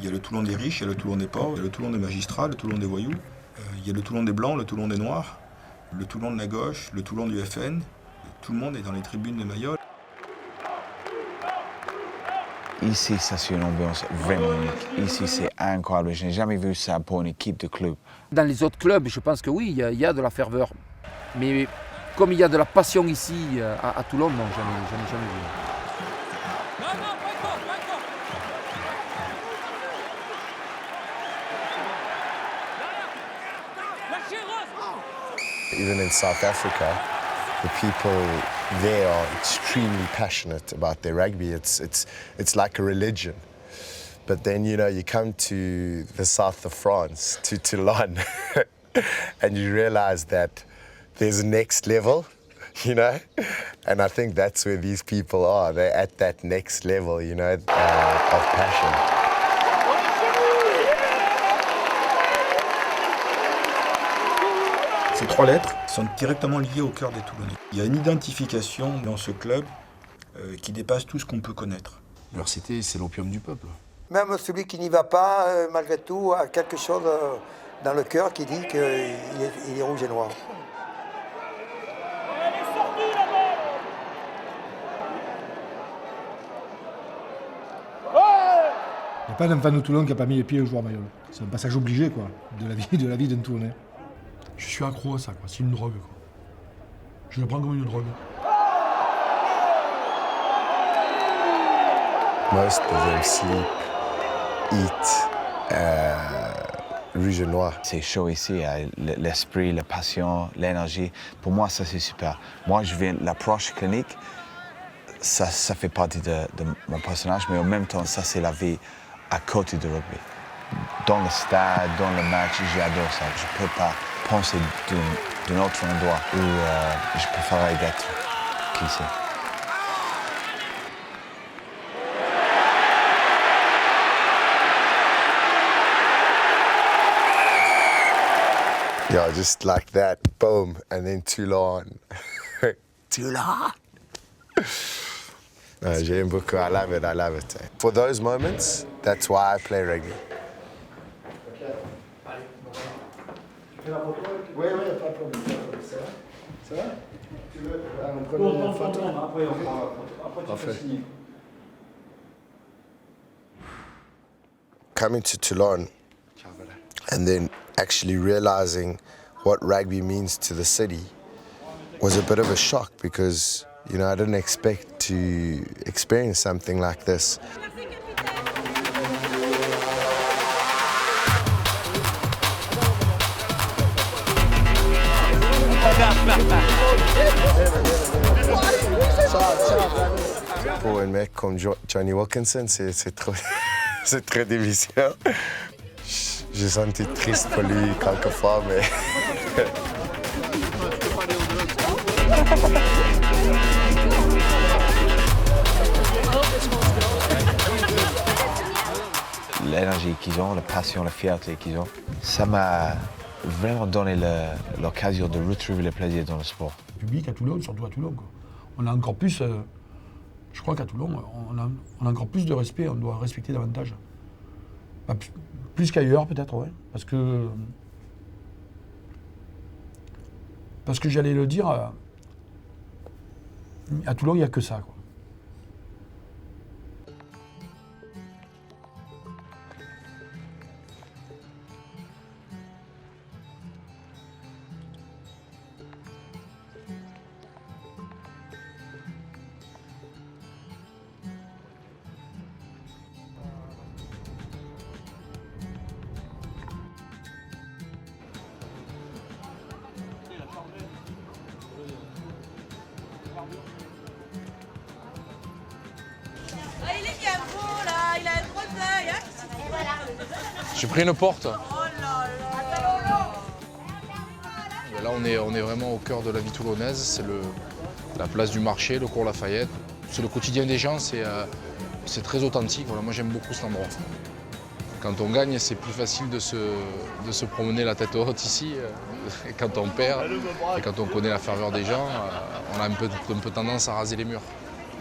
Il y a le Toulon des riches, il y a le Toulon des pauvres, il y a le Toulon des magistrats, le Toulon des voyous. Il y a le Toulon des blancs, le Toulon des noirs, le Toulon de la gauche, le Toulon du FN. Tout le monde est dans les tribunes de Mayol. Ici, ça c'est une ambiance vraiment unique. Ici, c'est incroyable. Je n'ai jamais vu ça pour une équipe de club. Dans les autres clubs, je pense que oui, il y a de la ferveur. Mais comme il y a de la passion ici, à Toulon, non, jamais vu. Even in South Africa, the people there are extremely passionate about their rugby. It's like a religion. But then, you know, you come to the south of France, to Toulon, and you realize that there's a next level, you know? And I think that's where these people are. They're at that next level, you know, of passion. Ces trois lettres sont directement liées au cœur des Toulonnais. Il y a une identification dans ce club qui dépasse tout ce qu'on peut connaître. Leur cité, c'est l'opium du peuple. Même celui qui n'y va pas, malgré tout, a quelque chose dans le cœur qui dit qu'il est rouge et noir. Il n'y a pas d'un fan de Toulon qui n'a pas mis les pieds au joueur Mayol. C'est un passage obligé, quoi, de la vie d'un Toulonnais. Je suis accro à ça, quoi. C'est une drogue, quoi. Je le prends comme une drogue. Most of them sleep, eat, rouge et noir. C'est chaud ici, l'esprit, la passion, l'énergie. Pour moi, ça c'est super. Moi, je viens de l'approche clinique. Ça fait partie de mon personnage, mais en même temps, ça c'est la vie à côté du rugby. Dans le stade, dans le match, j'adore ça. Je ne peux pas penser d'un autre endroit où je préférerais d'être qu'ici. Yeah, just like that, boom, and then Toulon. Toulon! J'aime beaucoup, I love it. For those moments, that's why I play rugby. Oui, pas de problème. Ça va? Tu veux prendre une photo? Après tu fais signer. Coming to Toulon and then actually realizing what rugby means to the city was a bit of a shock because, you know, I didn't expect to experience something like this. Pour un mec comme Johnny Wilkinson, c'est trop, c'est très difficile. J'ai senti triste pour lui quelquefois, mais... L'énergie qu'ils ont, la passion, la fierté qu'ils ont, ça m'a vraiment donné l'occasion de retrouver le plaisir dans le sport. Le public à Toulon, surtout à Toulon, quoi. On a encore plus, je crois qu'à Toulon, on a encore plus de respect, on doit respecter davantage. Bah, plus qu'ailleurs peut-être, ouais. Parce que j'allais le dire, à Toulon, il n'y a que ça, quoi. Il est bien beau là, il a une grosse œil. Hein. J'ai pris une porte. Oh là là. Là, on est vraiment au cœur de la vie toulonnaise. C'est la place du marché, le cours Lafayette. C'est le quotidien des gens, c'est très authentique. Voilà, moi, j'aime beaucoup cet endroit. Quand on gagne, c'est plus facile de se promener la tête haute ici. Et quand on perd, et quand on connaît la ferveur des gens, on a un peu tendance à raser les murs.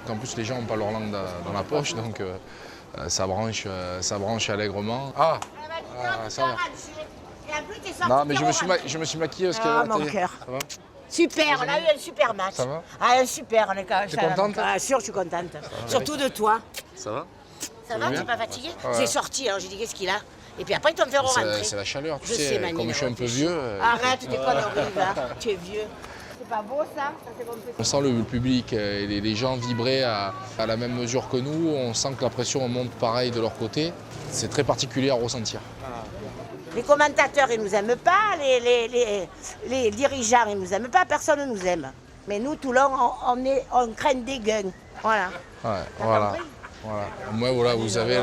En plus, les gens n'ont pas leur langue dans la poche, donc ça branche allègrement. Ah, ça va. Et en plus, t'es sorti. Non, mais je me suis maquillé parce que... Ah, mon cœur. Ça va? Super, on a eu un super match. Ça va? Ah, un super, on est quand même. T'es contente? Ah, sûr, je suis contente. Surtout de toi. Ça va? Ça va, t'es pas fatigué? Ouais. J'ai sorti, hein, j'ai dit qu'est-ce qu'il a. Et puis après, ils t'ont fait rentrer. C'est la chaleur, tu Je sais, Mani, comme je suis un peu vieux... Arrête tes conneries, là. Tu es vieux. C'est pas beau, ça c'est bon. On sent le public et les gens vibrer à la même mesure que nous. On sent que la pression monte pareil de leur côté. C'est très particulier à ressentir. Les commentateurs, ils nous aiment pas. Les dirigeants, ils nous aiment pas. Personne ne nous aime. Mais nous, Toulon, on craint des gueules. Voilà. Ouais, voilà. Moi, voilà, vous avez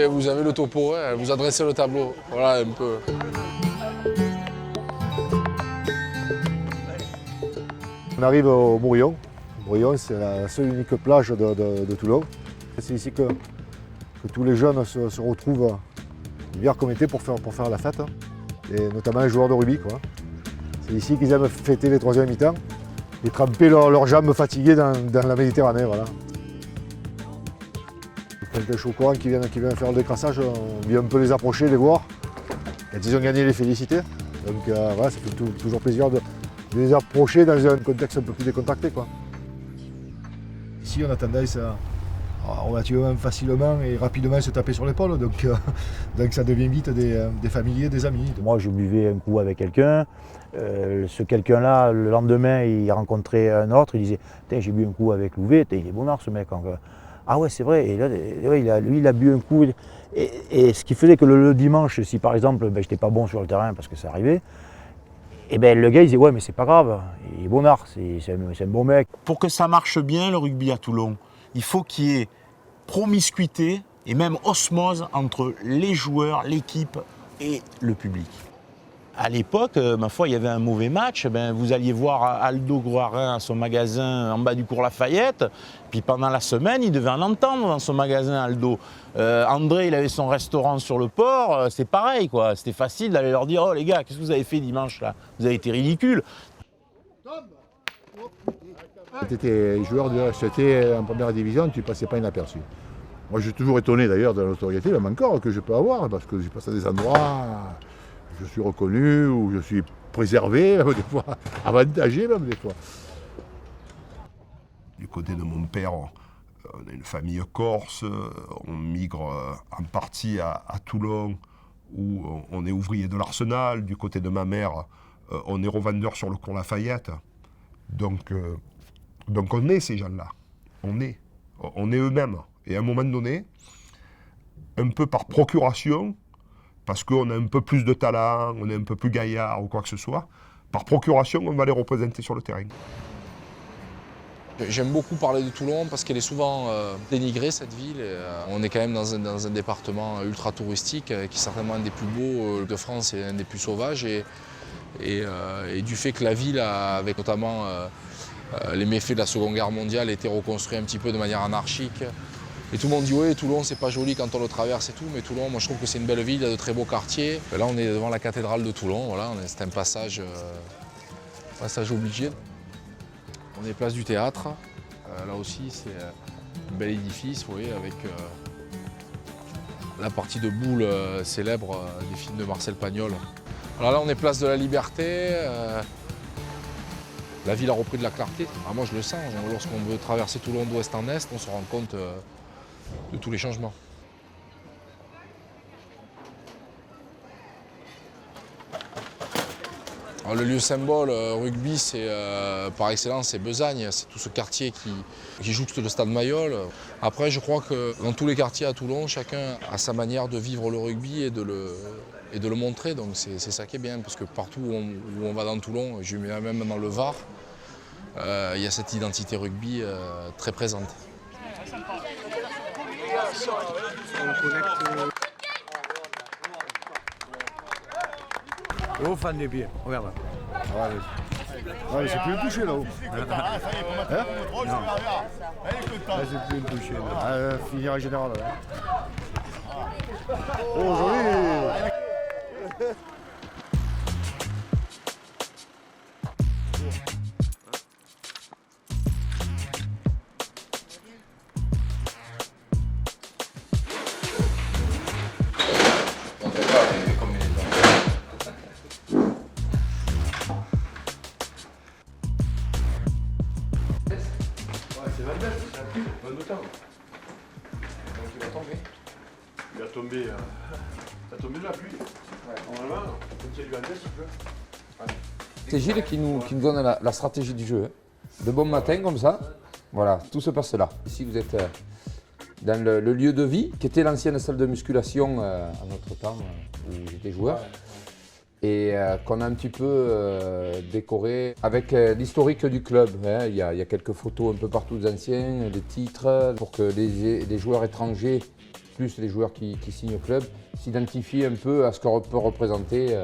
le topo, hein, vous adressez le tableau. Voilà un peu. On arrive au Bourillon. Bourillon, c'est la seule unique plage de Toulon. C'est ici que tous les jeunes se retrouvent hiver comme été pour faire la fête. Et notamment les joueurs de rugby, quoi. C'est ici qu'ils aiment fêter les troisième mi-temps et tremper leurs jambes fatiguées dans la Méditerranée. Voilà. Quand les chocolats qui viennent faire le décrassage, on vient un peu les approcher, les voir. Quand ils ont gagné, les féliciter. Donc voilà, ça fait toujours plaisir de les approcher dans un contexte un peu plus décontracté, quoi. Ici, on a tendance à relativement facilement et rapidement se taper sur l'épaule, donc ça devient vite des familiers, des amis. Moi, je buvais un coup avec quelqu'un. Ce quelqu'un-là, le lendemain, il rencontrait un autre. Il disait « J'ai bu un coup avec Louvet, il est bonnard ce mec. » Ah ouais, c'est vrai. Et là, lui, il a bu un coup. Et ce qui faisait que le dimanche, si par exemple, j'étais pas bon sur le terrain parce que ça arrivait, et le gars il disait ouais mais c'est pas grave, il est bonnard, c'est un bon mec. Pour que ça marche bien le rugby à Toulon, il faut qu'il y ait promiscuité et même osmose entre les joueurs, l'équipe et le public. À l'époque, ma foi, il y avait un mauvais match, vous alliez voir Aldo Gouarin à son magasin en bas du cours Lafayette, puis pendant la semaine, il devait en entendre dans son magasin Aldo. André, il avait son restaurant sur le port, c'est pareil, quoi. C'était facile d'aller leur dire « Oh les gars, qu'est-ce que vous avez fait dimanche là? Vous avez été ridicules. » Quand tu étais joueur de HCT en première division, tu ne passais pas inaperçu. Moi, je suis toujours étonné d'ailleurs de la notoriété, même encore, que je peux avoir, parce que je passe à des endroits, je suis reconnu, ou je suis préservé, même des fois, avantagé même des fois. Du côté de mon père, on a une famille corse, on migre en partie à Toulon, où on est ouvrier de l'Arsenal. Du côté de ma mère, on est revendeur sur le cours Lafayette. Donc on est ces gens-là, on est eux-mêmes. Et à un moment donné, un peu par procuration, parce qu'on a un peu plus de talent, on est un peu plus gaillard ou quoi que ce soit, par procuration, on va les représenter sur le terrain. J'aime beaucoup parler de Toulon parce qu'elle est souvent dénigrée, cette ville. On est quand même dans un département ultra touristique qui est certainement un des plus beaux de France et un des plus sauvages. Et du fait que la ville, avec notamment les méfaits de la Seconde Guerre mondiale, a été reconstruite un petit peu de manière anarchique. Et tout le monde dit oui, Toulon c'est pas joli quand on le traverse et tout, mais Toulon, moi je trouve que c'est une belle ville, il y a de très beaux quartiers. Là on est devant la cathédrale de Toulon, voilà, c'est un passage obligé. On est place du théâtre, là aussi c'est un bel édifice, vous voyez, avec la partie de boule célèbre des films de Marcel Pagnol. Alors là on est place de la Liberté, la ville a repris de la clarté. Alors moi je le sens, lorsqu'on veut traverser Toulon d'ouest en est, on se rend compte de tous les changements. Alors, le lieu symbole rugby, c'est par excellence, c'est Besagne, c'est tout ce quartier qui jouxte le stade Mayol. Après, je crois que dans tous les quartiers à Toulon, chacun a sa manière de vivre le rugby et de le montrer. Donc c'est ça qui est bien, parce que partout où on va dans Toulon, je mets même dans le Var, il y a cette identité rugby très présente. Oh, fan des pieds, regarde. Ouais, c'est plus le toucher là-haut. Hein? Non. C'est plus le toucher. Finir en général. Oh, joli! tombé de la pluie. Normalement, quand il y a du vent, il pleut. C'est Gilles qui nous donne la stratégie du jeu. De bon matin, comme ça, voilà, tout se passe là. Ici, vous êtes dans le lieu de vie, qui était l'ancienne salle de musculation à notre temps, où j'étais joueur. Et qu'on a un petit peu décoré avec l'historique du club. Hein. Il y a quelques photos un peu partout des anciens, des titres, pour que les joueurs étrangers, plus les joueurs qui signent au club, s'identifient un peu à ce que peut représenter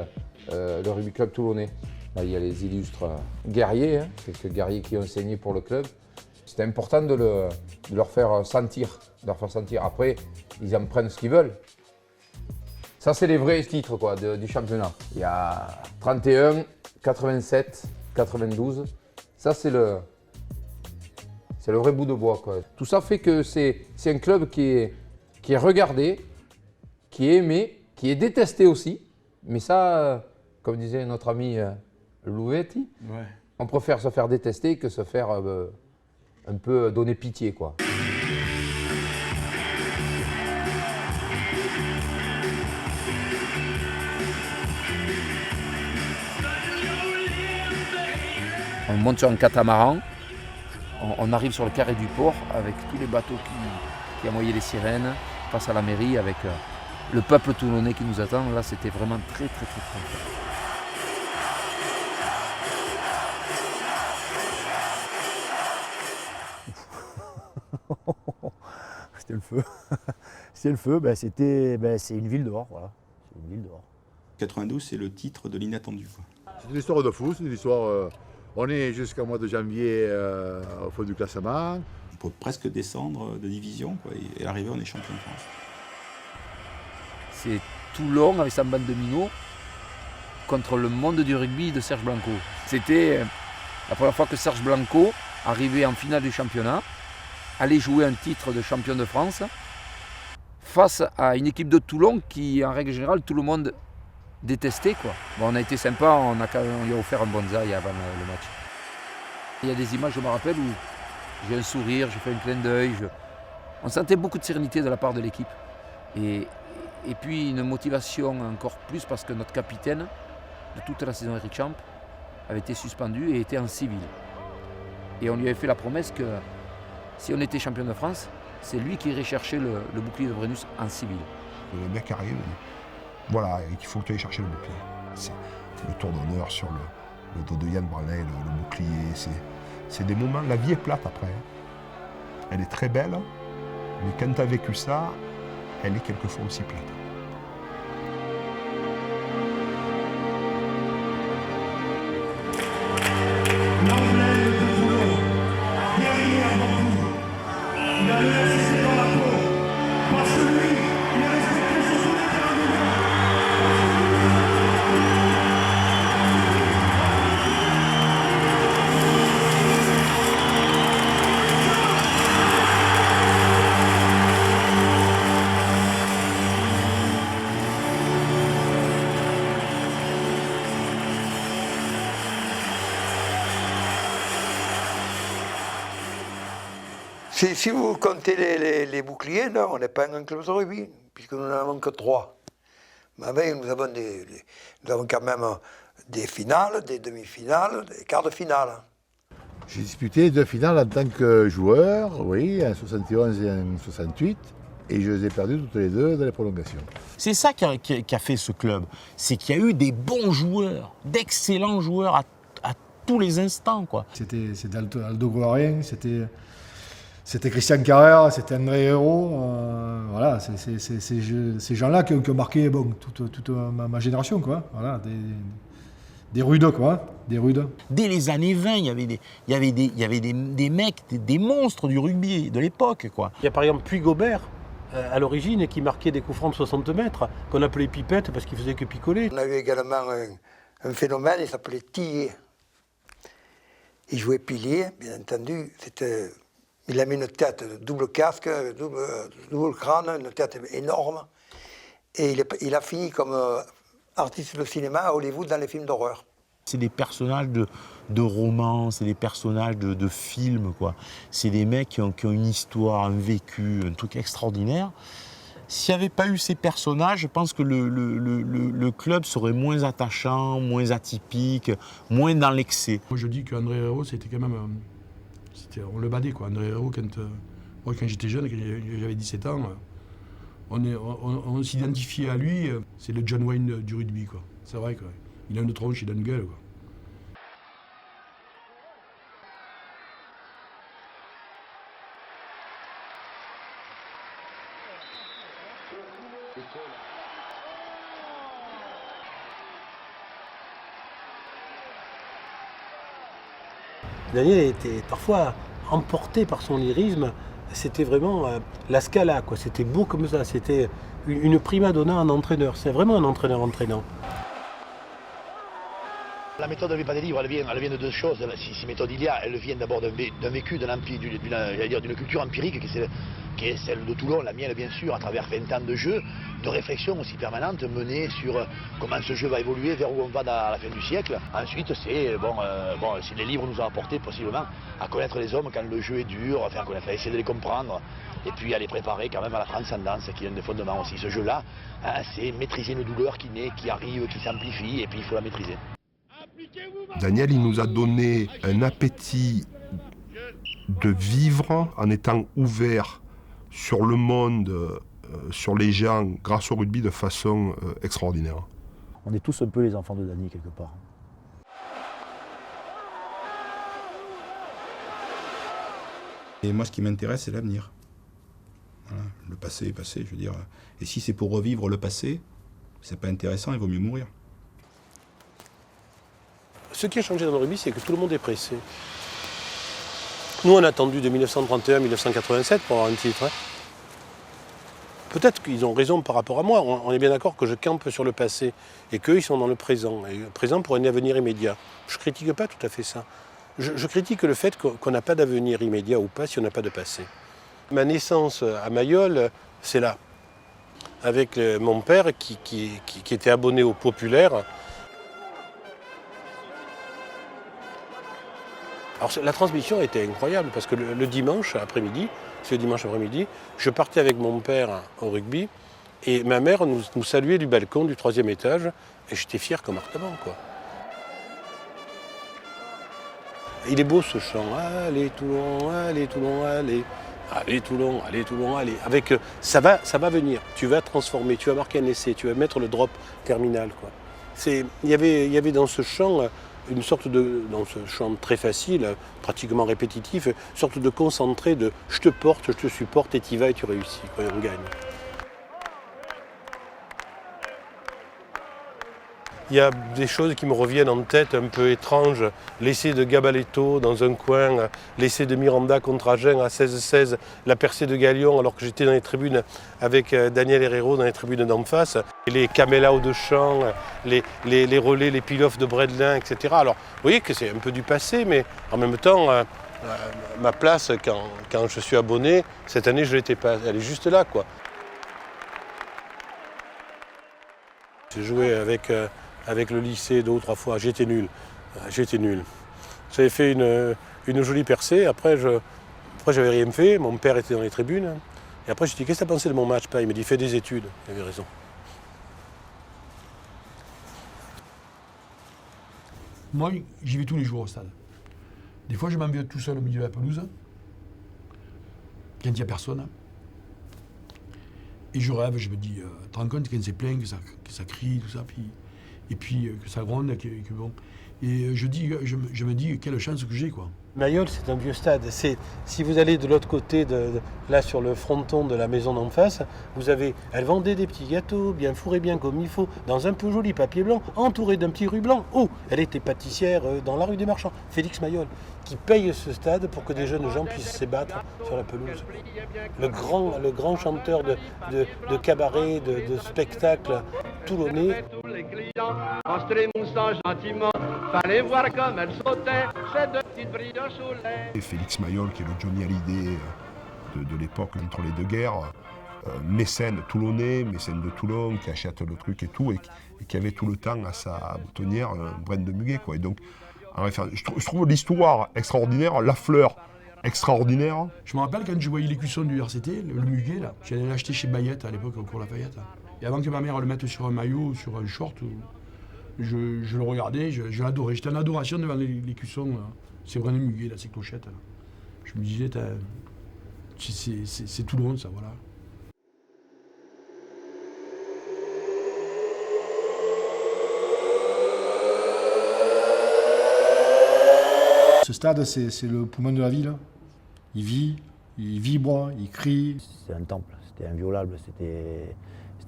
le rugby club toulonnais. Là, il y a les illustres guerriers, hein, quelques guerriers qui ont saigné pour le club. C'était important de leur faire sentir. Après, ils en prennent ce qu'ils veulent. Ça, c'est les vrais titres quoi, du championnat. Il y a 31, 87, 92. Ça, c'est le vrai bout de bois, quoi. Tout ça fait que c'est un club qui est regardé, qui est aimé, qui est détesté aussi. Mais ça, comme disait notre ami Louvetti, on préfère se faire détester que se faire un peu donner pitié, quoi. On monte sur un catamaran, on arrive sur le carré du port avec tous les bateaux qui envoyaient les sirènes face à la mairie avec le peuple toulonnais qui nous attend. Là, c'était vraiment très tranquille. C'était le feu. C'était le feu, c'est une ville dehors, voilà. C'est une ville dehors. 92, c'est le titre de l'inattendu. C'est une histoire de fou, c'est une histoire... on est jusqu'au mois de janvier au fond du classement. On peut presque descendre de division, quoi, et arriver, on est champion de France. C'est Toulon avec sa bande de minots contre le monde du rugby de Serge Blanco. C'était la première fois que Serge Blanco arrivait en finale du championnat, allait jouer un titre de champion de France face à une équipe de Toulon qui, en règle générale, tout le monde détestait, quoi. Bon, on a été sympa, on lui a offert un bonsaï avant le match. Il y a des images, je me rappelle, où j'ai un sourire, j'ai fait un clin d'œil. On sentait beaucoup de sérénité de la part de l'équipe. Et puis une motivation encore plus parce que notre capitaine de toute la saison, Eric Champ, avait été suspendu et était en civil. Et on lui avait fait la promesse que si on était champion de France, c'est lui qui irait chercher le bouclier de Brennus en civil. Le mec arrive, voilà, il faut que tu ailles chercher le bouclier. C'est le tour d'honneur sur le dos de Yann Branel, le bouclier. C'est des moments, la vie est plate après. Elle est très belle, mais quand tu as vécu ça, elle est quelquefois aussi plate. Si vous comptez les boucliers, là, on n'est pas un club de rugby, puisque nous n'en avons que 3. Mais avec, nous avons quand même des finales, des demi-finales, des quarts de finale. J'ai disputé 2 finales en tant que joueur, oui, en 71 et en 68, et je les ai perdues toutes les 2 dans les prolongations. C'est ça qui a fait ce club, c'est qu'il y a eu des bons joueurs, d'excellents joueurs à tous les instants, quoi. C'était Aldo Gloirien, c'était Christian Carrère, c'était André Hérault, voilà, c'est ces gens-là qui ont marqué toute ma génération, quoi. Voilà, des rudes, quoi, des rudes. Dès les années 20, il y avait des mecs, des monstres du rugby de l'époque, quoi. Il y a par exemple Puy-Gobert, à l'origine, qui marquait des coups francs de 60 mètres, qu'on appelait Pipette parce qu'il faisait que picoler. On a eu également un phénomène, il s'appelait Tillier. Il jouait pilier, bien entendu, il a mis une tête, double casque, double crâne, une tête énorme. Et il a fini comme artiste de cinéma à Hollywood dans les films d'horreur. C'est des personnages de romans, c'est des personnages de films, quoi. C'est des mecs qui ont une histoire, un vécu, un truc extraordinaire. s'il n'y avait pas eu ces personnages, je pense que le club serait moins attachant, moins atypique, moins dans l'excès. Moi je dis qu'André Herrero, c'était quand même... on le badait quoi. André Herrero, moi quand j'étais jeune, quand j'avais 17 ans, on s'identifiait à lui, c'est le John Wayne du rugby quoi. C'est vrai quoi. Il a une tronche, il a une gueule quoi. Daniel était parfois emporté par son lyrisme. C'était vraiment la Scala, quoi. C'était beau comme ça. C'était une prima donna en entraîneur. C'est vraiment un entraîneur entraînant. La méthode ne vient pas des livres, elle vient de deux choses. Si méthode il y a, elle vient d'abord d'un vécu, d'une culture empirique qui est celle de Toulon, la mienne bien sûr, à travers 20 ans de jeu, de réflexion aussi permanente menée sur comment ce jeu va évoluer, vers où on va à la fin du siècle. Ensuite, si les livres nous ont apporté possiblement à connaître les hommes quand le jeu est dur, enfin, à essayer de les comprendre, et puis à les préparer quand même à la transcendance, qui est un des fondements aussi. Ce jeu-là, c'est maîtriser une douleur qui naît, qui arrive, qui s'amplifie, et puis il faut la maîtriser. Daniel, il nous a donné un appétit de vivre en étant ouvert sur le monde, sur les gens, grâce au rugby de façon extraordinaire. On est tous un peu les enfants de Dany quelque part. Et moi, ce qui m'intéresse, c'est l'avenir. Voilà. Le passé est passé, je veux dire. Et si c'est pour revivre le passé, c'est pas intéressant, il vaut mieux mourir. Ce qui a changé dans le rugby, c'est que tout le monde est pressé. Nous, on a attendu de 1931 à 1987 pour avoir un titre. Hein. Peut-être qu'ils ont raison par rapport à moi. On est bien d'accord que je campe sur le passé et qu'eux, ils sont dans le présent. Et le présent pour un avenir immédiat. Je ne critique pas tout à fait ça. Je critique le fait qu'on n'a pas d'avenir immédiat ou pas si on n'a pas de passé. Ma naissance à Mayol, c'est là. Avec mon père qui était abonné au Populaire. Alors la transmission était incroyable parce que le dimanche après-midi, je partais avec mon père au rugby et ma mère nous saluait du balcon du 3e étage et j'étais fier comme arcament quoi. Il est beau ce chant, allez Toulon, allez Toulon, allez, allez Toulon, allez Toulon, allez. Avec ça va venir, tu vas transformer, tu vas marquer un essai, tu vas mettre le drop terminal quoi. Il y avait dans ce chant une sorte dans ce chant très facile, pratiquement répétitif, une sorte de concentré de je te porte, je te supporte et t'y vas et tu réussis, quoi, et on gagne. Il y a des choses qui me reviennent en tête un peu étranges. L'essai de Gabaletto dans un coin, l'essai de Miranda contre Agen à 16-16, la percée de Galion alors que j'étais dans les tribunes avec Daniel Herrero dans les tribunes d'en face, les Camelao de Champ, les relais, les pilotes de Bredlin, etc. Alors vous voyez que c'est un peu du passé, mais en même temps, ma place quand je suis abonné, cette année je ne l'étais pas, elle est juste là quoi. J'ai joué avec le lycée 2 ou 3 fois, j'étais nul. J'avais fait une jolie percée, après j'avais rien fait, mon père était dans les tribunes. Et après je lui ai dit, qu'est-ce que tu as pensé de mon match? Il m'a dit, fais des études. Il avait raison. Moi, j'y vais tous les jours au stade. Des fois, je m'en vais tout seul au milieu de la pelouse, quand il n'y a personne. Et je rêve, je me dis, tu te rends compte quand c'est plein, que ça crie, tout ça, et puis que ça gronde, que bon. Et je me dis, quelle chance que j'ai, quoi. Mayol, c'est un vieux stade. Si vous allez de l'autre côté, là sur le fronton de la maison d'en face, elle vendait des petits gâteaux, bien fourrés, bien comme il faut, dans un peu joli papier blanc, entouré d'un petit ruban blanc. Oh, elle était pâtissière dans la rue des Marchands, Félix Mayol, qui paye ce stade pour que des jeunes gens puissent s'ébattre sur la pelouse. Le grand chanteur de cabaret, de spectacle toulonnais. Fallait voir comme elle sautait, ces deux petites brilles au soleil. Et Félix Mayol, qui est le Johnny Hallyday de l'époque entre les deux guerres, mécène toulonnais, mécène de Toulon, qui achète le truc et tout, et qui avait tout le temps à sa boutonnière un brin de muguet, quoi. Et donc, en référence, je trouve l'histoire extraordinaire, la fleur extraordinaire. Je me rappelle quand je voyais l'écusson du RCT, le muguet, là, j'allais l'acheter chez Bayette à l'époque, au cours Lafayette. Et avant que ma mère le mette sur un maillot ou sur un short, je le regardais, je l'adorais. J'étais en adoration devant l'écusson. C'est vraiment muguet, là, ces clochettes. Là. Je me disais, c'est Toulon, ça, voilà. Ce stade, c'est le poumon de la ville. Il vit, il vibre, il crie. C'est un temple, c'était inviolable, c'était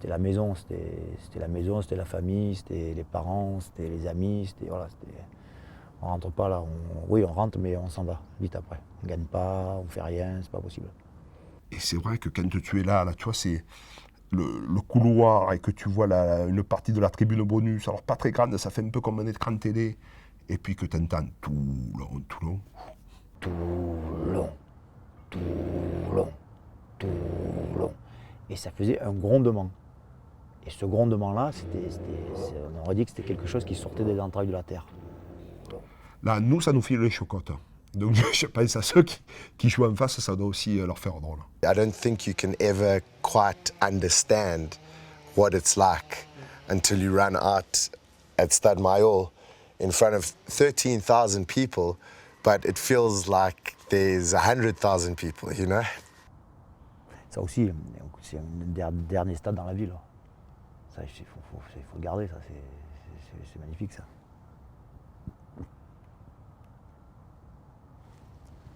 la maison, c'était la maison, c'était la famille, c'était les parents, c'était les amis, on rentre pas là, oui on rentre mais on s'en va vite après. On ne gagne pas, on fait rien, c'est pas possible. Et c'est vrai que quand tu es là tu vois, c'est le couloir et que tu vois une partie de la tribune bonus, alors pas très grande, ça fait un peu comme un écran de télé, et puis que tu entends Toulon, Toulon. Toulon, Toulon, Toulon. Et ça faisait un grondement. Et ce grondement-là, on aurait dit que c'était quelque chose qui sortait des entrailles de la terre. Là, nous, ça nous file les chocottes. Donc je pense à ceux qui jouent en face, ça doit aussi leur faire drôle. I don't think you can ever quite understand what it's like until you run out at Stade Mayol in front of 13,000 people, but it feels like there's 100,000 people, you know? Ça aussi, c'est un dernier stade dans la ville. Ça, il faut garder, ça, c'est magnifique, ça.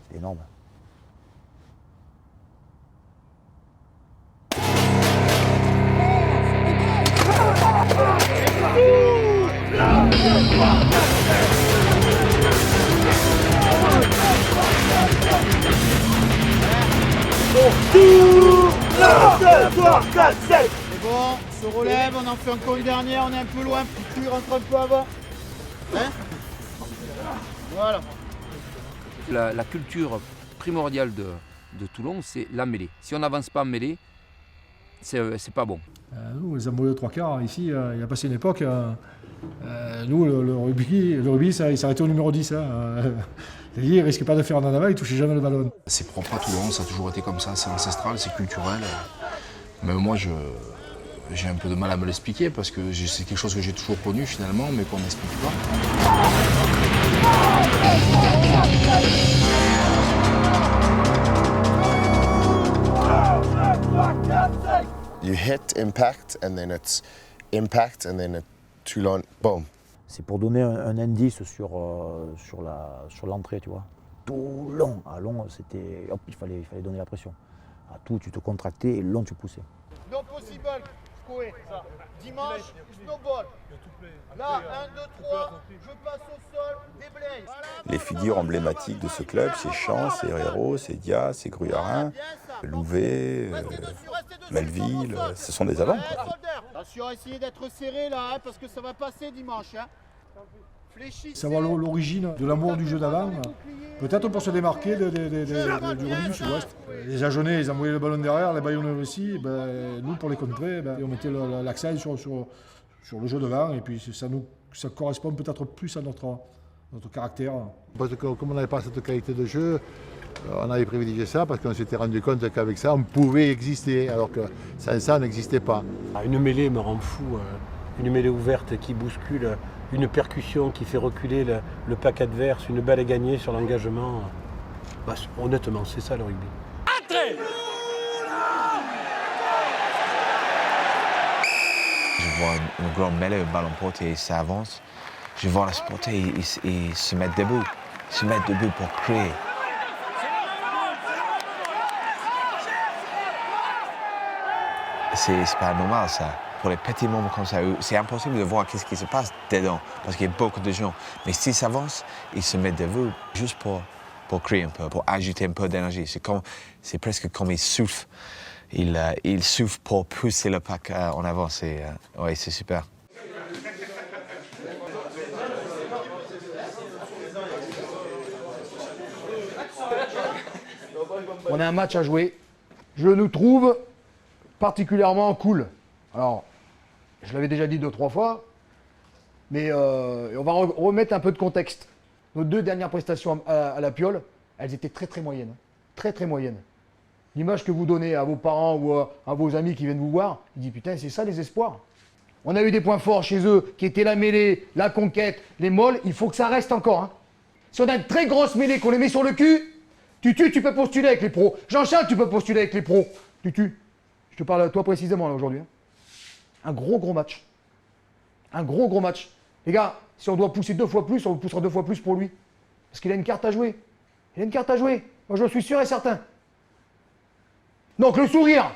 C'est énorme. C'est bon, on se relève, on en fait encore une dernière, on est un peu loin, tu rentres un peu avant. Hein? Voilà. La culture primordiale de Toulon, c'est la mêlée. Si on n'avance pas en mêlée, c'est pas bon. Nous, les amoureux de trois quarts, ici, il a passé une époque, nous, le rugby ça, il s'arrêtait au numéro 10. Les gars, ils ne risquaient pas de faire un en avant, ils ne touchaient jamais le ballon. C'est propre à Toulon, ça a toujours été comme ça, c'est ancestral, c'est culturel. Mais moi, j'ai un peu de mal à me l'expliquer parce que c'est quelque chose que j'ai toujours connu finalement, mais qu'on n'explique pas. You hit impact and then it's impact and then Toulon, boom. C'est pour donner un indice sur l'entrée, tu vois. Toulon, à long, c'était, hop, il fallait donner la pression. À tout, tu te contractais et long, tu poussais. Non possible, Koé, ça. Dimanche, snowball. Là, 1, 2, 3, je passe au sol, déblaye. Les figures emblématiques de ce club, c'est Champs, c'est Herrero, c'est Dia, c'est Gruyarin, Louvet, Melville, ce sont des avants. Attention, essayez d'être serré là, hein, parce que ça va passer dimanche. Hein. Savoir l'origine de l'amour du jeu d'avant, peut-être pour se démarquer du rugby du Sud-Ouest. Les Agenais, ils envoyaient le ballon derrière, les Bayonnais aussi. Nous, pour les contrer, on mettait l'accent sur le jeu devant, et puis ça correspond peut-être plus à notre caractère. Parce que comme on n'avait pas cette qualité de jeu, on avait privilégié ça parce qu'on s'était rendu compte qu'avec ça, on pouvait exister, alors que sans ça, on n'existait pas. Une mêlée me rend fou, une mêlée ouverte qui bouscule, une percussion qui fait reculer le pack adverse, une balle est gagnée sur l'engagement. Honnêtement, c'est ça le rugby. Entrez! Je vois une grande mêlée, un ballon porté et ça avance. Je vois les supporters, ils se mettent debout. Ils se mettent debout pour crier. C'est pas normal ça. Pour les petits moments comme ça, c'est impossible de voir qu'est-ce qui se passe dedans, parce qu'il y a beaucoup de gens. Mais s'ils s'avancent, ils se mettent debout juste pour crier un peu, pour ajouter un peu d'énergie. C'est presque comme ils soufflent. Ils soufflent pour pousser le pack en avant. Ouais, c'est super. On a un match à jouer. Je nous trouve particulièrement cool. Alors, je l'avais déjà dit 2-3 fois, mais on va remettre un peu de contexte. Nos 2 dernières prestations à la Piole, elles étaient très très moyennes. Très très moyennes. L'image que vous donnez à vos parents ou à vos amis qui viennent vous voir, ils disent putain, c'est ça les espoirs. On a eu des points forts chez eux qui étaient la mêlée, la conquête, les molles, il faut que ça reste encore. Hein. Si on a une très grosse mêlée qu'on les met sur le cul, tu peux postuler avec les pros. Jean-Charles, tu peux postuler avec les pros. Tu. Je te parle à toi précisément là aujourd'hui. Hein. Un gros match. Un gros match. Les gars, si on doit pousser 2 fois plus, on poussera 2 fois plus pour lui. Parce qu'il a une carte à jouer. Il a une carte à jouer. Moi, je suis sûr et certain. Donc, le sourire,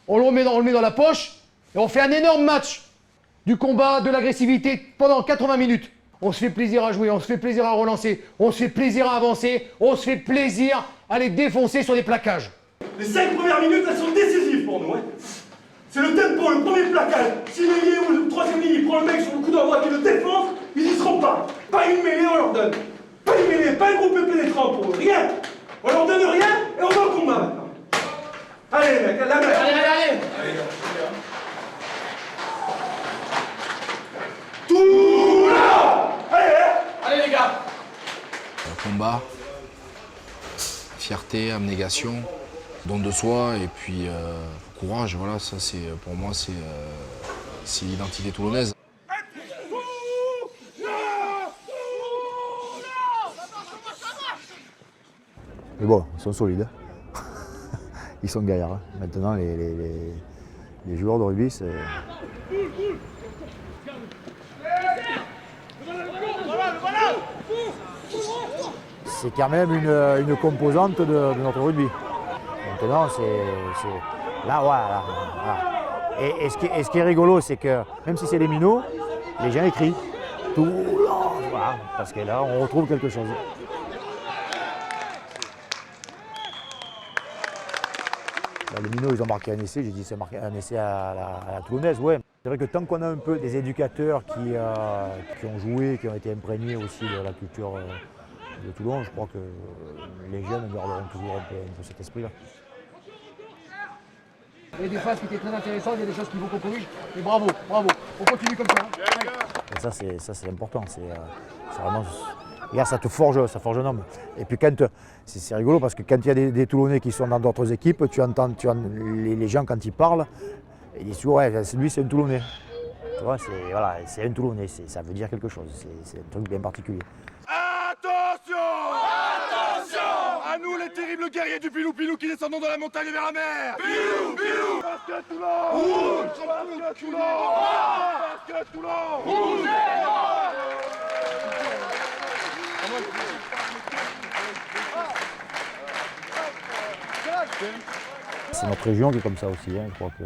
on le met dans la poche et on fait un énorme match. Du combat, de l'agressivité pendant 80 minutes. On se fait plaisir à jouer, on se fait plaisir à relancer, on se fait plaisir à avancer, on se fait plaisir à les défoncer sur des plaquages. Les 5 premières minutes, elles sont décisives pour nous. Hein. C'est le tempo, le premier plaquage. Si l'ailier ou le troisième ligne prend le mec sur le coup d'envoi qui le défonce, ils y seront pas. Pas une mêlée, on leur donne. Pas une mêlée, pas un groupe pénétrant pour eux. Rien. On leur donne rien et on va au combat maintenant. Allez les mecs, la main. Allez. Tout là. Allez les gars. Combat, fierté, abnégation, don de soi et puis courage. Voilà, ça c'est pour moi c'est l'identité toulonnaise. Mais bon, ils sont solides. Ils sont gaillards. Hein. Maintenant, les joueurs de rugby, c'est... C'est quand même une composante de notre rugby. Maintenant, c'est... Là, voilà. Et ce qui est rigolo, c'est que même si c'est des minots, les gens écrivent. Tout, voilà, parce que là, on retrouve quelque chose. Là, les minots, ils ont marqué un essai. J'ai dit c'est marqué un essai à la toulonnaise, ouais. C'est vrai que tant qu'on a un peu des éducateurs qui ont joué, qui ont été imprégnés aussi de la culture de Toulon, je crois que les jeunes garderont toujours un peu cet esprit-là. Il y a des phases qui étaient très intéressantes, il y a des choses qui vous corrigent. Et bravo. On continue comme ça. Hein. Et ça, c'est important. C'est vraiment... Regarde, ça forge un homme. Et puis c'est rigolo parce que quand il y a des Toulonnais qui sont dans d'autres équipes, tu entends les gens quand ils parlent, ils disent ouais, lui c'est un Toulonnais. Tu vois, c'est un Toulonnais, ça veut dire quelque chose. C'est un truc bien particulier. Attention à nous les terribles guerriers du Pilou qui descendons de la montagne vers la mer. Pilou Parce que Toulon rouge. Parce que Toulon noir. Parce que Toulon rouge et noir. C'est notre région qui est comme ça aussi. Hein. Je crois que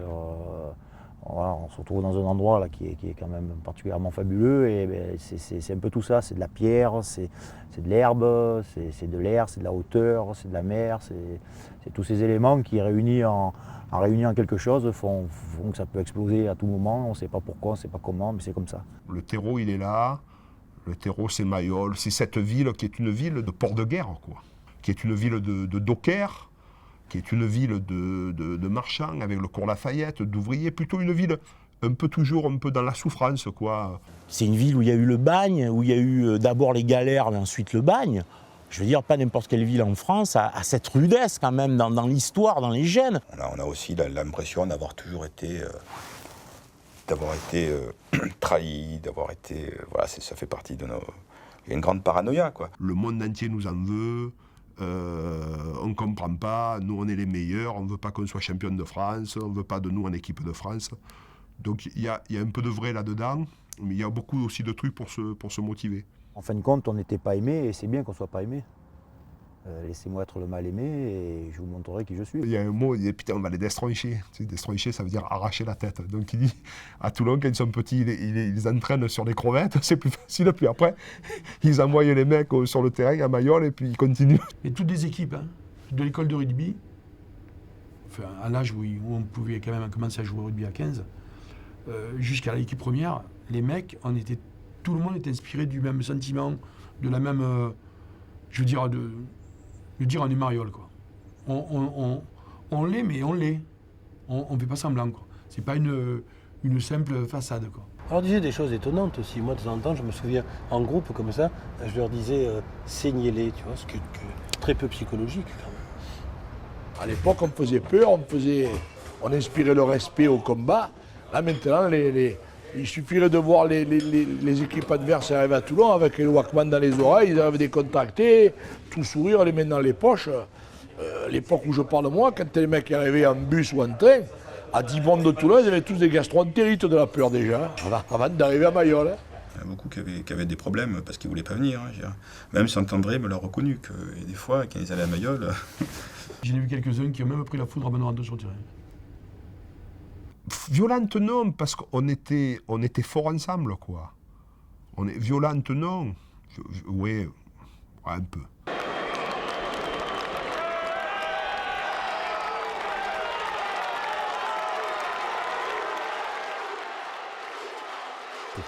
on se retrouve dans un endroit là, qui est quand même particulièrement fabuleux. Et ben, c'est un peu tout ça. C'est de la pierre, c'est de l'herbe, c'est de l'air, c'est de la hauteur, c'est de la mer. C'est tous ces éléments qui réunis en quelque chose font que ça peut exploser à tout moment. On ne sait pas pourquoi, on ne sait pas comment, mais c'est comme ça. Le terreau, il est là. Le terreau, c'est Mayol. C'est cette ville qui est une ville de port de guerre, quoi. Qui est une ville de dockers, qui est une ville de marchands avec le cours Lafayette, d'ouvriers, plutôt une ville toujours un peu dans la souffrance, quoi. C'est une ville où il y a eu le bagne, où il y a eu d'abord les galères, mais ensuite le bagne. Je veux dire, pas n'importe quelle ville en France a cette rudesse quand même dans l'histoire, dans les gènes. On a aussi l'impression d'avoir toujours été... trahi, d'avoir été... Voilà, ça fait partie de nos... Il y a une grande paranoïa, quoi. Le monde entier nous en veut, on ne comprend pas, nous on est les meilleurs, on ne veut pas qu'on soit champion de France, on ne veut pas de nous en équipe de France. Donc il y a un peu de vrai là-dedans, mais il y a beaucoup aussi de trucs pour se motiver. En fin de compte, on n'était pas aimé et c'est bien qu'on ne soit pas aimé. Laissez-moi être le mal aimé et je vous montrerai qui je suis. Il y a un mot, il dit putain, on va les destroncher. Tu sais, destroncher, ça veut dire arracher la tête. Donc il dit, à Toulon, quand ils sont petits, ils les entraînent sur les crevettes, c'est plus facile. Puis après, ils envoient les mecs sur le terrain à Mayol et puis ils continuent. Et toutes les équipes de l'école de rugby, enfin, à l'âge où on pouvait quand même commencer à jouer au rugby à 15, jusqu'à l'équipe première, les mecs, tout le monde était inspiré du même sentiment, de la même, je veux dire, on est Mariol, quoi. On l'est, mais on l'est. On ne fait pas semblant, quoi. C'est pas une simple façade, quoi. Alors, on disait des choses étonnantes aussi. Moi, de temps en temps, je me souviens, en groupe comme ça, je leur disais saignez-les, tu vois, très peu psychologique. À l'époque, on faisait peur, on inspirait le respect au combat. Là, maintenant, il suffirait de voir les équipes adverses arriver à Toulon avec les Walkman dans les oreilles, ils arrivent décontractés, tout sourire, les mains dans les poches. L'époque où je parle moi, quand les mecs arrivaient en bus ou en train, à 10 bornes de Toulon, ils avaient tous des gastro-entérites de la peur déjà, avant d'arriver à Mayol. Hein. Il y en a beaucoup qui avaient des problèmes parce qu'ils ne voulaient pas venir. Hein. Même Saint-André me l'a reconnu, que et des fois, quand ils allaient à Mayol... J'en ai vu quelques-uns qui ont même pris la foudre à Benoît Rando sur le terrain. Violente, non, parce qu'on était forts ensemble, quoi. Violente, non. Oui, un peu.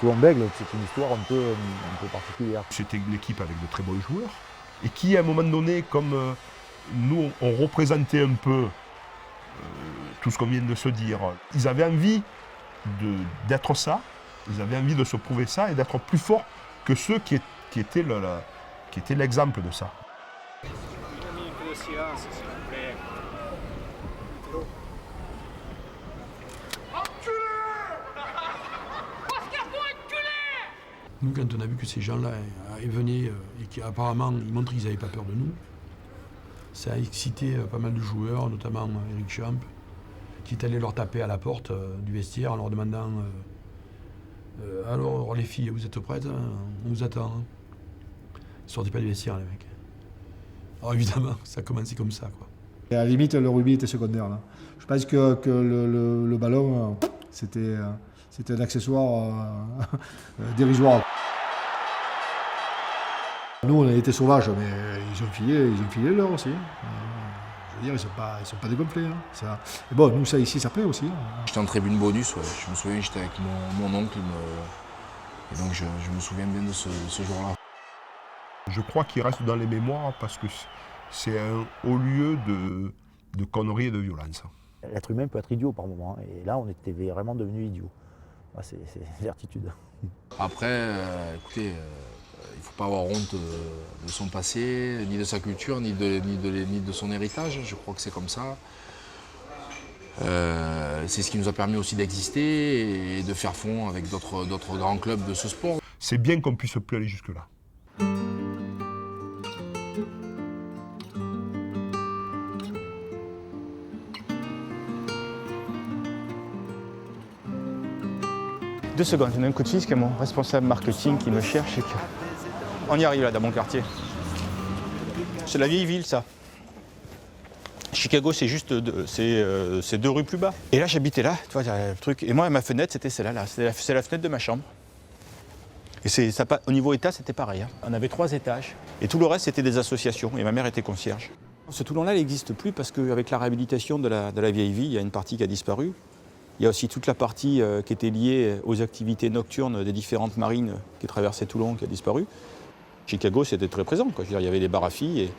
Toulon-Bègles, c'est une histoire un peu particulière. C'était une équipe avec de très bons joueurs et qui, à un moment donné, comme nous, on représentait un peu tout ce qu'on vient de se dire, ils avaient envie d'être ça, ils avaient envie de se prouver ça et d'être plus forts que ceux qui étaient l'exemple de ça. Nous, quand on a vu que ces gens-là venaient et qu'apparemment ils montraient qu'ils n'avaient pas peur de nous, ça a excité pas mal de joueurs, notamment Eric Champ, qui est allé leur taper à la porte du vestiaire en leur demandant alors les filles, vous êtes prêtes? On vous attend. Hein. Ils ne sortaient pas du vestiaire, les mecs. Alors évidemment, ça a commencé comme ça, quoi. Et à la limite, le rugby était secondaire. Là. Je pense que le ballon, c'était un accessoire dérisoire. Nous, on a été sauvages, mais ils ont filé leur aussi. Je veux dire, ils sont pas dégonflés. Hein. Ça... Et bon, nous, ça ici, ça plaît aussi. Hein. J'étais en tribune bonus, ouais. Je me souviens, j'étais avec mon oncle. Et donc, je me souviens bien de ce jour-là. Je crois qu'il reste dans les mémoires parce que c'est un haut lieu de conneries et de violence. L'être humain peut être idiot par moment, et là, on était vraiment devenus idiots. C'est certitude. Après, écoutez, il ne faut pas avoir honte de son passé, ni de sa culture, ni de son héritage. Je crois que c'est comme ça. C'est ce qui nous a permis aussi d'exister et de faire front avec d'autres grands clubs de ce sport. C'est bien qu'on puisse plus aller jusque-là. Deux secondes, j'ai un coup de fil, qui est mon responsable marketing qui me cherche et que... On y arrive là, dans mon quartier. C'est la vieille ville, ça. Chicago, c'est juste c'est 2 rues plus bas. Et là, j'habitais là, tu vois, le truc. Et moi, ma fenêtre, c'était celle-là, c'est la fenêtre de ma chambre. Et au niveau état, c'était pareil. Hein. On avait 3 étages. Et tout le reste, c'était des associations. Et ma mère était concierge. Ce Toulon-là, il n'existe plus parce qu'avec la réhabilitation de la vieille ville, il y a une partie qui a disparu. Il y a aussi toute la partie qui était liée aux activités nocturnes des différentes marines qui traversaient Toulon, qui a disparu. Chicago, c'était très présent, quoi. Je veux dire, il y avait les bars à filles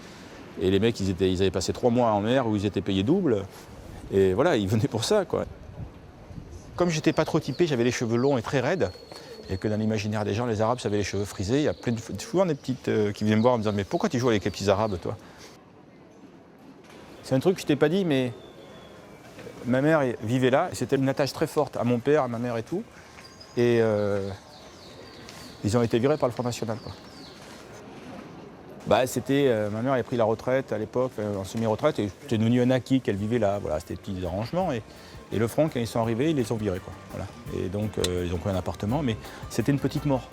et les mecs, ils avaient passé 3 mois en mer où ils étaient payés double. Et voilà, ils venaient pour ça, quoi. Comme j'étais pas trop typé, j'avais les cheveux longs et très raides. Et que dans l'imaginaire des gens, les Arabes avaient les cheveux frisés. Il y a souvent des petites qui viennent me voir en me disant « Mais pourquoi tu joues avec les petits Arabes, toi ?» C'est un truc que je t'ai pas dit, mais... Ma mère vivait là, et c'était une attache très forte à mon père, à ma mère et tout. Et ils ont été virés par le Front National, quoi. Ma mère avait pris la retraite à l'époque, en semi-retraite, et c'était devenu un acquis qu'elle vivait là. Voilà, c'était des petits arrangements. Et le Front, quand ils sont arrivés, ils les ont virés, quoi. Voilà. Et donc, ils ont pris un appartement, mais c'était une petite mort.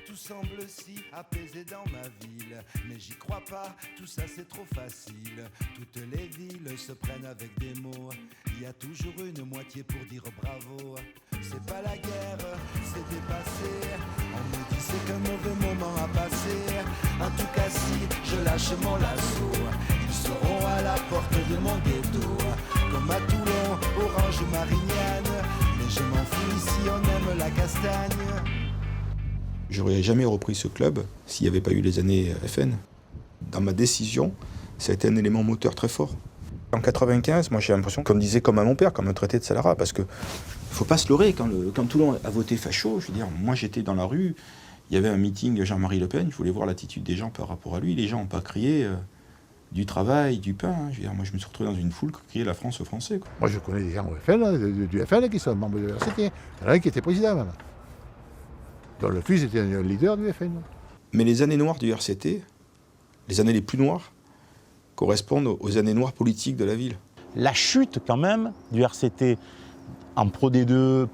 Tout semble si apaisé dans ma ville, mais j'y crois pas, tout ça c'est trop facile. Toutes les villes se prennent avec des mots, il y a toujours une moitié pour dire bravo. C'est pas la guerre, c'est dépassé, on me dit c'est qu'un mauvais moment à passer. En tout cas si je lâche mon lasso, ils seront à la porte de mon ghetto. Comme à Toulon, Orange ou Marignane, mais je m'en fous ici on aime la castagne. J'aurais jamais repris ce club s'il n'y avait pas eu les années FN. Dans ma décision, ça a été un élément moteur très fort. En 95, moi j'ai l'impression qu'on me disait comme à mon père, comme un traité de Salara, parce que faut pas se leurrer, quand Toulon a voté facho, je veux dire, moi j'étais dans la rue, Il y avait un meeting de Jean-Marie Le Pen, je voulais voir l'attitude des gens par rapport à lui. Les gens n'ont pas crié du travail, du pain. Je veux dire, moi, je me suis retrouvé dans une foule qui criait la France aux Français. Quoi. Moi, je connais des gens au FN, du FN qui sont membres de l'URCT. Il y en a un qui était président, même. Donc le fils était un leader du FN. Mais les années noires du RCT, les années les plus noires, correspondent aux années noires politiques de la ville. La chute, quand même, du RCT en Pro D2,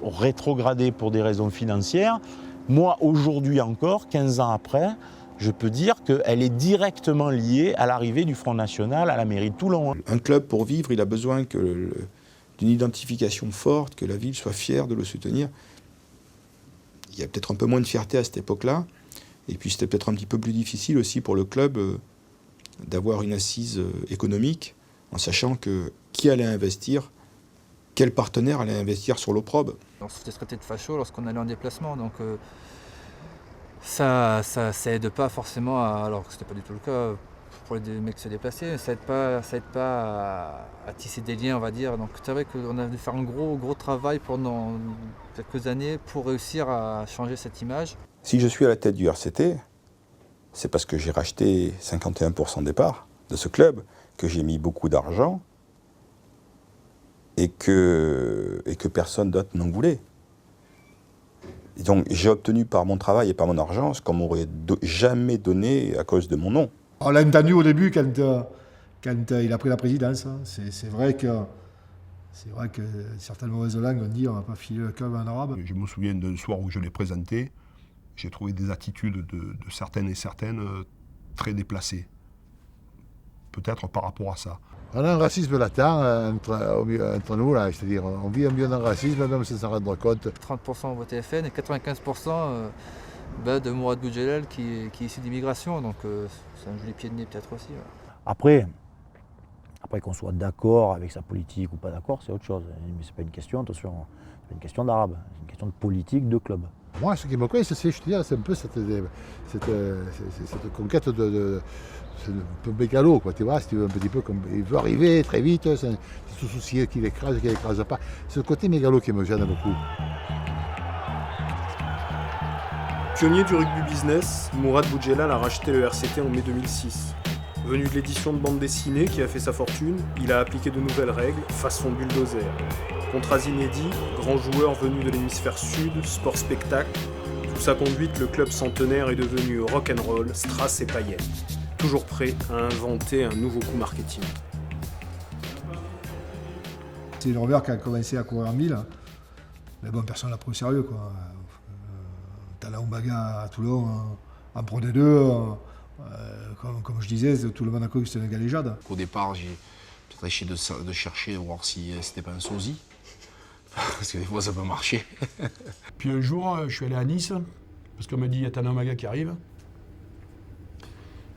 rétrogradé pour des raisons financières, moi, aujourd'hui encore, 15 ans après, je peux dire qu'elle est directement liée à l'arrivée du Front National à la mairie de Toulon. Un club, pour vivre, il a besoin d'une identification forte, que la ville soit fière de le soutenir. Il y a peut-être un peu moins de fierté à cette époque-là. Et puis c'était peut-être un petit peu plus difficile aussi pour le club d'avoir une assise économique, en sachant que qui allait investir, quel partenaire allait investir sur l'opprobre. On se faisait traiter de facho lorsqu'on allait en déplacement, donc ça aide pas forcément, alors que c'était pas du tout le cas pour les mecs se déplacer, ça aide pas à tisser des liens, on va dire. Donc c'est vrai qu'on a dû faire un gros travail pendant quelques années pour réussir à changer cette image. Si je suis à la tête du RCT, c'est parce que j'ai racheté 51% des parts de ce club, que j'ai mis beaucoup d'argent et que personne d'autre n'en voulait. Et donc j'ai obtenu par mon travail et par mon argent ce qu'on m'aurait jamais donné à cause de mon nom. On l'a entendu au début quand il a pris la présidence. Hein. C'est vrai que certaines mauvaises langues ont dit on ne va pas filer le club en arabe. Je me souviens d'un soir où je l'ai présenté, j'ai trouvé des attitudes de certaines et certaines très déplacées. Peut-être par rapport à ça. On a un racisme latent entre nous, là, c'est-à-dire on vit un bien d'un racisme même sans s'en rendre compte. 30% ont voté FN et 95% de Mourad Boudjelal qui est issu d'immigration, donc c'est un joli pied de nez peut-être aussi. Ouais. Après qu'on soit d'accord avec sa politique ou pas d'accord, c'est autre chose. Mais c'est pas une question, attention, c'est pas une question d'arabe, c'est une question de politique de club. Moi, ce qui me coince, c'est un peu cette conquête c'est un peu mégalo, quoi, tu vois, si tu veux, un petit peu comme il veut arriver très vite, c'est tout souci qu'il écrase pas. C'est le côté mégalo qui me gêne beaucoup. Pionnier du rugby business, Mourad Boudjelal a racheté le RCT en mai 2006. Venu de l'édition de bande dessinée qui a fait sa fortune, il a appliqué de nouvelles règles, façon bulldozer. Contrats inédits, grand joueur venu de l'hémisphère sud, sport-spectacle. Sous sa conduite, le club centenaire est devenu rock'n'roll, strass et paillettes. Toujours prêt à inventer un nouveau coup marketing. C'est le Robert qui a commencé à courir en ville, mais bon, personne ne l'a pris au sérieux, quoi. Talon Baga à Toulon, en Pro D2, comme je disais, tout le monde a cru que c'était une galéjade. Au départ, j'ai peut-être essayé de chercher, de voir si c'était pas un sosie. Parce que des fois, ça peut marcher. Puis un jour, je suis allé à Nice, parce qu'on m'a dit, il y a Talon Baga qui arrive.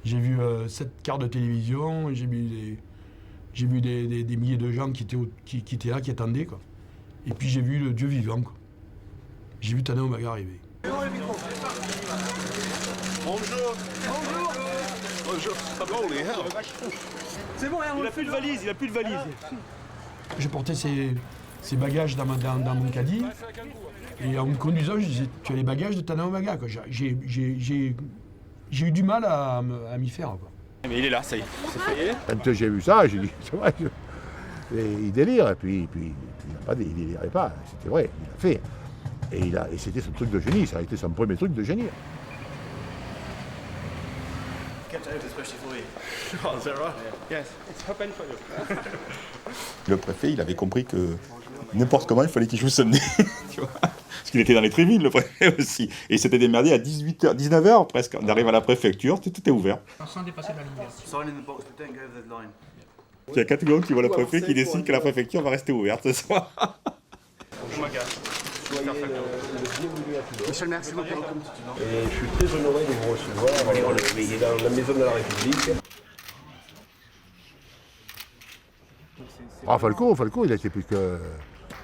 J'ai vu 7 quarts de télévision, j'ai vu des milliers de gens qui étaient là, qui attendaient, quoi. Et puis j'ai vu le Dieu vivant, quoi. J'ai vu Talon Baga arriver. Bonjour. Holy hell. C'est bon, il a plus de valise, Je portais ses bagages dans mon caddie, et en me conduisant, je disais, tu as les bagages de Talon Baga, quoi. J'ai eu du mal à m'y faire, quoi. Mais il est là, ça y est. Quand j'ai vu ça, j'ai dit, c'est vrai, il délire, et puis il délirait pas, c'était vrai, il l'a fait. Et c'était son truc de génie, ça a été son premier truc de génie. Le préfet, il avait compris que n'importe comment, il fallait qu'il joue samedi. Tu vois, parce qu'il était dans les tribunes, le préfet aussi. Et il s'était démerdé à 18h, 19h presque. On arrive à la préfecture, tout est ouvert. Sans dépasser la ligne. Il y a 4 secondes qui voient le préfet qui décide que la préfecture va rester ouverte ce soir. Michel, merci beaucoup. Et je suis très honoré de vous recevoir dans la maison de la République. Falco, il a été plus que...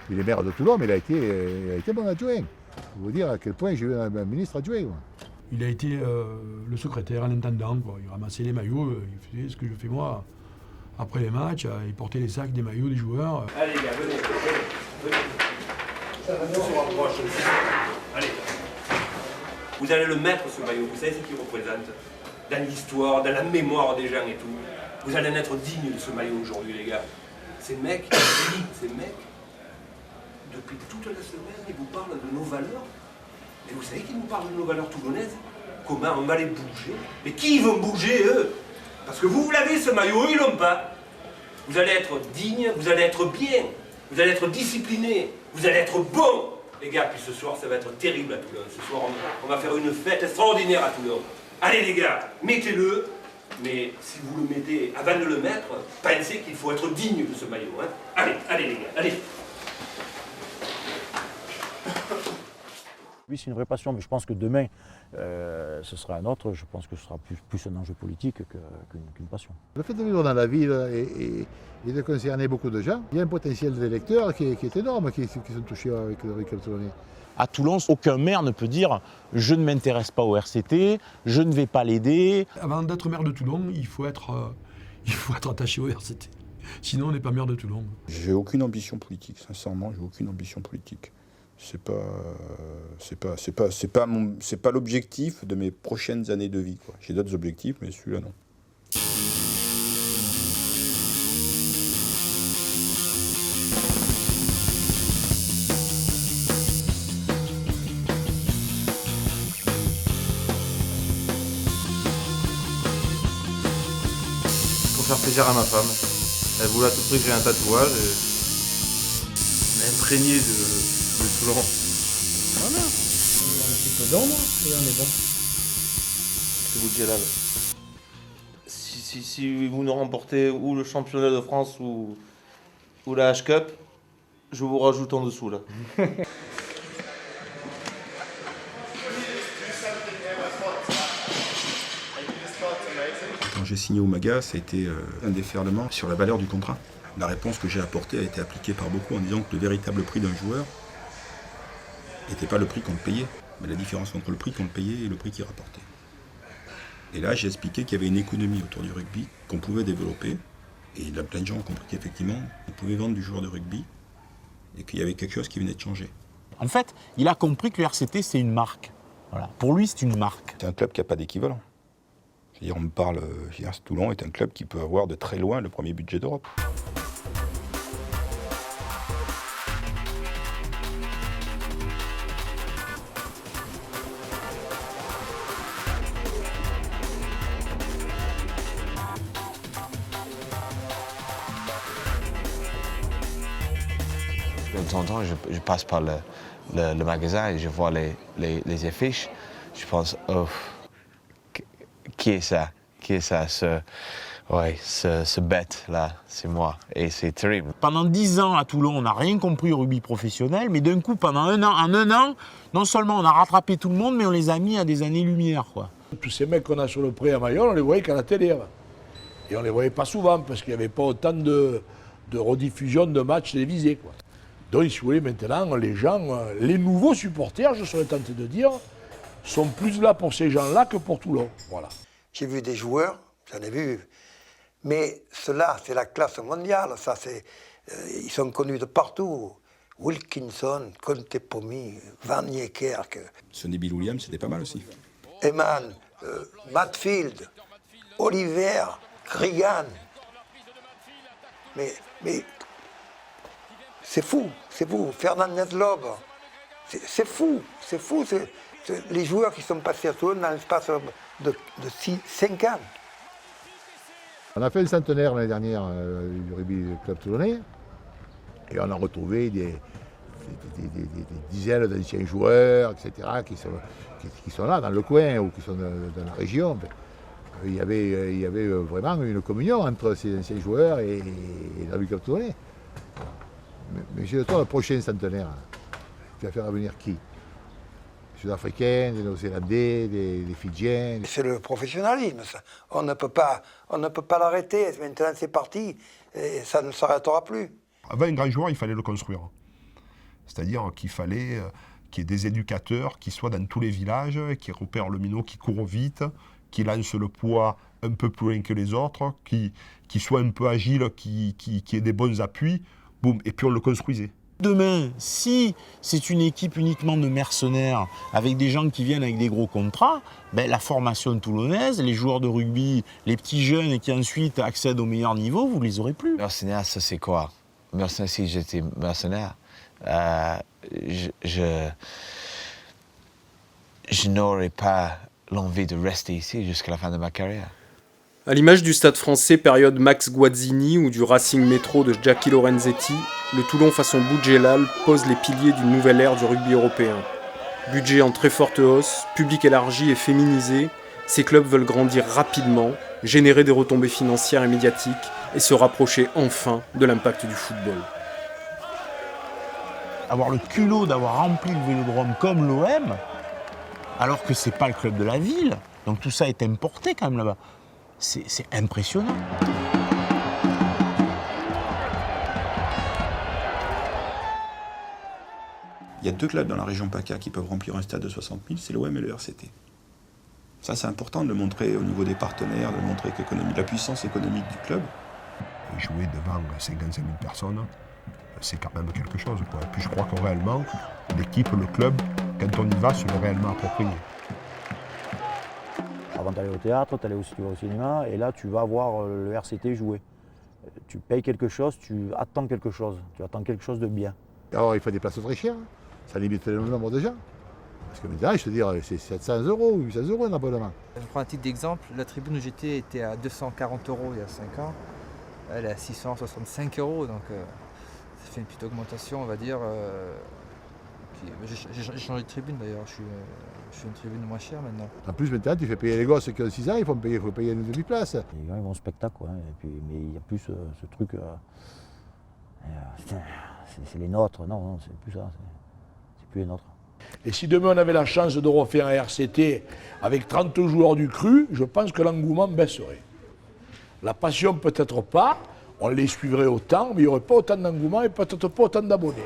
Il est maire de Toulon, mais il a été bon adjoint. Je vous dire à quel point j'ai eu un ministre adjoint. Moi. Il a été le secrétaire, l'intendant, quoi. Il ramassait les maillots, il faisait ce que je fais moi. Après les matchs, il portait les sacs des maillots des joueurs. Allez les gars, venez. On se rapproche. Allez. Vous allez le mettre, ce maillot, vous savez ce qu'il représente dans l'histoire, dans la mémoire des gens et tout. Vous allez en être digne de ce maillot aujourd'hui, les gars. Ces mecs, depuis toute la semaine, ils vous parlent de nos valeurs. Mais vous savez qu'ils nous parlent de nos valeurs toulonnaises? Comment on va les bouger? Mais qui vont bouger, eux? Parce que vous l'avez, ce maillot, eux, ils l'ont pas. Vous allez être digne, vous allez être bien, vous allez être discipliné, vous allez être bon. Les gars, puis ce soir, ça va être terrible à Toulon. Ce soir, on va faire une fête extraordinaire à Toulon. Allez, les gars, mettez-le. Mais si vous le mettez, avant de le mettre, pensez qu'il faut être digne de ce maillot. Hein. Allez, les gars, allez. Oui, c'est une vraie passion, mais je pense que demain, ce sera un autre. Je pense que ce sera plus un enjeu politique qu'une passion. Le fait de vivre dans la ville et de concerner beaucoup de gens, il y a un potentiel d'électeurs qui est énorme, qui sont touchés avec le Club Toulonnais. À Toulon, aucun maire ne peut dire « je ne m'intéresse pas au RCT, je ne vais pas l'aider ». Avant d'être maire de Toulon, il faut être attaché au RCT. Sinon, on n'est pas maire de Toulon. J'ai aucune ambition politique, sincèrement, j'ai aucune ambition politique. C'est pas l'objectif de mes prochaines années de vie, quoi. J'ai d'autres objectifs, mais celui-là, non. Pour faire plaisir à ma femme. Elle voulait à tout prix que j'ai un tatouage et on est imprégné de Toulon. Voilà. Un petit peu d'ombre et on est bon. C'est Boudjelal. Si vous nous remportez ou le championnat de France ou la H-Cup, je vous rajoute en dessous là. Quand j'ai signé au MAGA, ça a été un déferlement sur la valeur du contrat. La réponse que j'ai apportée a été appliquée par beaucoup en disant que le véritable prix d'un joueur n'était pas le prix qu'on le payait, mais la différence entre le prix qu'on le payait et le prix qu'il rapportait. Et là, j'ai expliqué qu'il y avait une économie autour du rugby qu'on pouvait développer, et là, plein de gens ont compris qu'effectivement, on pouvait vendre du joueur de rugby, et qu'il y avait quelque chose qui venait de changer. En fait, il a compris que le RCT, c'est une marque. Voilà. Pour lui, c'est une marque. C'est un club qui n'a pas d'équivalent. C'est-à-dire, on me parle, Toulon est un club qui peut avoir de très loin le premier budget d'Europe. De temps en temps, je passe par le magasin et je vois les affiches. Je pense, oh, qui est ça? Qui est ça? Ce bête-là, c'est moi. Et c'est terrible. Pendant 10 ans à Toulon, on n'a rien compris au rugby professionnel, mais d'un coup, pendant un an, non seulement on a rattrapé tout le monde, mais on les a mis à des années-lumière, quoi. Tous ces mecs qu'on a sur le pré à Mayol, on les voyait qu'à la télé. Et on les voyait pas souvent, parce qu'il n'y avait pas autant de rediffusion de matchs télévisés, quoi. Donc, si vous voulez, maintenant, les gens, les nouveaux supporters, je serais tenté de dire, sont plus là pour ces gens-là que pour Toulon. Voilà. J'ai vu des joueurs, j'en ai vu, mais cela, c'est la classe mondiale. Ça, ils sont connus de partout. Wilkinson, Contepomi, Van Niekerk. Sonny Bill Williams, c'était pas mal aussi. Eman, Matfield, Oliver, Grigan. Mais c'est fou. Fernandez Loeb, c'est fou. Les joueurs qui sont passés à Toulon dans l'espace de 5 ans. On a fait le centenaire l'année dernière du rugby club toulonnais et on a retrouvé des dizaines d'anciens joueurs, etc., qui sont là dans le coin ou qui sont dans la région. Il y avait vraiment une communion entre ces anciens joueurs et le rugby club toulonnais. Mais chez toi, le prochain centenaire, tu vas faire venir qui? Des Sud-Africains, des Néo-Zélandais, des Fidjiens. C'est le professionnalisme, ça. On ne peut pas l'arrêter. Maintenant, c'est parti et ça ne s'arrêtera plus. Avant un grand joueur, il fallait le construire. C'est-à-dire qu'il fallait qu'il y ait des éducateurs qui soient dans tous les villages, qui repèrent le minot, qui courent vite, qui lancent le poids un peu plus loin que les autres, qui soient un peu agiles, qui aient des bons appuis. Boum, et puis on le construisait. Demain, si c'est une équipe uniquement de mercenaires, avec des gens qui viennent avec des gros contrats, ben, la formation toulonnaise, les joueurs de rugby, les petits jeunes qui ensuite accèdent au meilleur niveau, vous ne les aurez plus. Mercenaire, ça c'est quoi? Mercenaire, si j'étais mercenaire, je n'aurais pas l'envie de rester ici jusqu'à la fin de ma carrière. À l'image du Stade Français période Max Guazzini ou du Racing Métro de Jackie Lorenzetti, le Toulon façon Boudjelal pose les piliers d'une nouvelle ère du rugby européen. Budget en très forte hausse, public élargi et féminisé, ces clubs veulent grandir rapidement, générer des retombées financières et médiatiques et se rapprocher enfin de l'impact du football. Avoir le culot d'avoir rempli le Vélodrome comme l'OM, alors que c'est pas le club de la ville, donc tout ça est importé quand même là-bas. C'est impressionnant. Il y a 2 clubs dans la région PACA qui peuvent remplir un stade de 60 000, c'est l'OM et le RCT. Ça, c'est important de le montrer au niveau des partenaires, de montrer la puissance économique du club. Jouer devant 55 000 personnes, c'est quand même quelque chose, quoi. Et puis je crois que réellement, l'équipe, le club, quand on y va, se l'est réellement approprié. Avant d'aller au théâtre, tu allais au cinéma, et là tu vas voir le RCT jouer. Tu payes quelque chose, tu attends quelque chose de bien. Alors il faut des places très chères, ça limite le nombre de gens. Parce que maintenant, je te dis, c'est 700 €, 800 € un abonnement. Je prends un titre d'exemple, la tribune où j'étais était à 240 € il y a 5 ans, elle est à 665 €, donc ça fait une petite augmentation, on va dire. J'ai changé de tribune d'ailleurs, je suis une tribune moins chère maintenant. En plus, maintenant, tu fais payer les gosses qui ont 6 ans, il faut payer une demi-place. Les gens ils vont au spectacle, quoi, et puis, mais il n'y a plus ce truc. C'est les nôtres, non, c'est plus ça, c'est plus les nôtres. Et si demain on avait la chance de refaire un RCT avec 30 joueurs du cru, je pense que l'engouement baisserait. La passion peut-être pas, on les suivrait autant, mais il n'y aurait pas autant d'engouement et peut-être pas autant d'abonnés.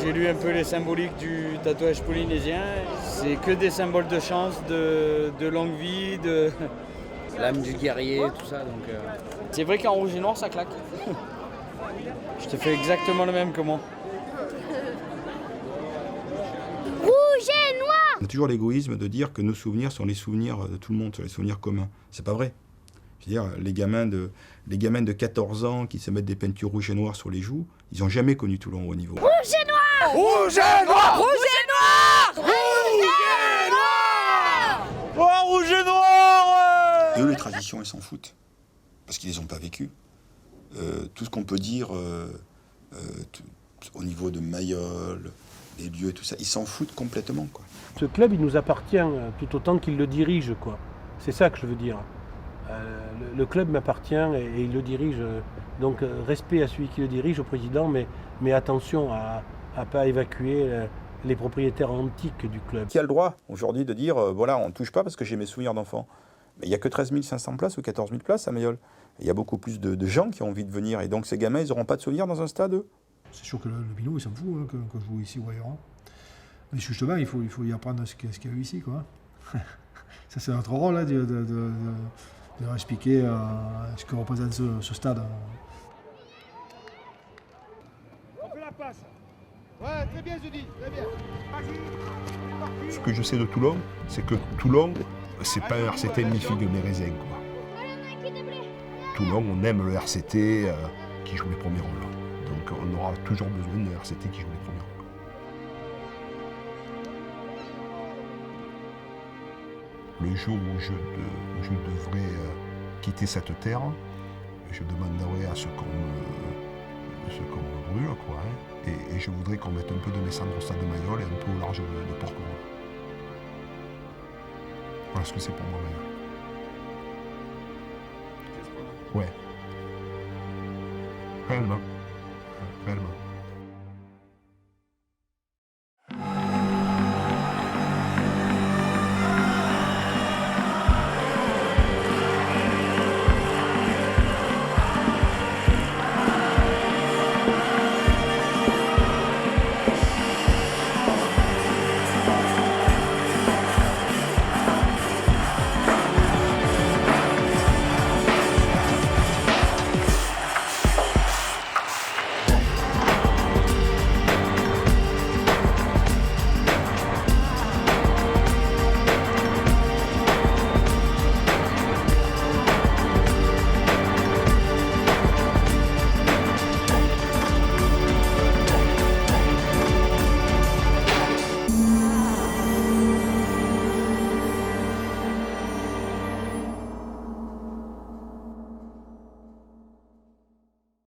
J'ai lu un peu les symboliques du tatouage polynésien. C'est que des symboles de chance, de longue vie, de l'âme du guerrier, tout ça. Donc, c'est vrai qu'en rouge et noir, ça claque. Je te fais exactement le même que moi. Rouge et noir! On a toujours l'égoïsme de dire que nos souvenirs sont les souvenirs de tout le monde, sont les souvenirs communs. C'est pas vrai. Je veux dire, les gamins de 14 ans qui se mettent des peintures rouges et noires sur les joues, ils n'ont jamais connu Toulon au haut niveau. Rouge et noir! Rouge et noir! Rouge et noir! Rouge et noir! Oh, rouge et noir! Eux, les traditions, ils s'en foutent. Parce qu'ils les ont pas vécues. Tout ce qu'on peut dire au niveau de Mayol, des lieux et tout ça, ils s'en foutent complètement, quoi. Ce club, il nous appartient tout autant qu'il le dirige, quoi. C'est ça que je veux dire. Le club m'appartient et il le dirige. Donc respect à celui qui le dirige, au président, mais attention à ne pas évacuer les propriétaires antiques du club. Qui a le droit aujourd'hui de dire voilà, on ne touche pas parce que j'ai mes souvenirs d'enfant? Mais il n'y a que 13 500 places ou 14 000 places à Mayol. Il y a beaucoup plus de gens qui ont envie de venir. Et donc ces gamins, ils n'auront pas de souvenirs dans un stade, eux. C'est sûr que le Binot, il s'en fout hein, que je joue ici ou ailleurs. Mais justement, il faut y apprendre ce qu'il y a eu ici, quoi. Ça, c'est notre rôle, hein, de leur expliquer ce que représente ce stade. On fait la passe. Ouais, très bien, Judy, très bien. Ce que je sais de Toulon, c'est que Toulon, c'est pas un RCT mi-figue mérésin, quoi. Toulon, on aime le RCT qui joue les premiers rôles. Donc on aura toujours besoin de RCT qui joue les premiers rôles. Le jour où je devrais quitter cette terre, je demanderai à ce qu'on me brûle, quoi. Hein, et je voudrais qu'on mette un peu de mes cendres au stade de Mayol et un peu au large de Porquerolles. Voilà ce que c'est pour moi, Mayol. Ouais. Réellement. Réellement.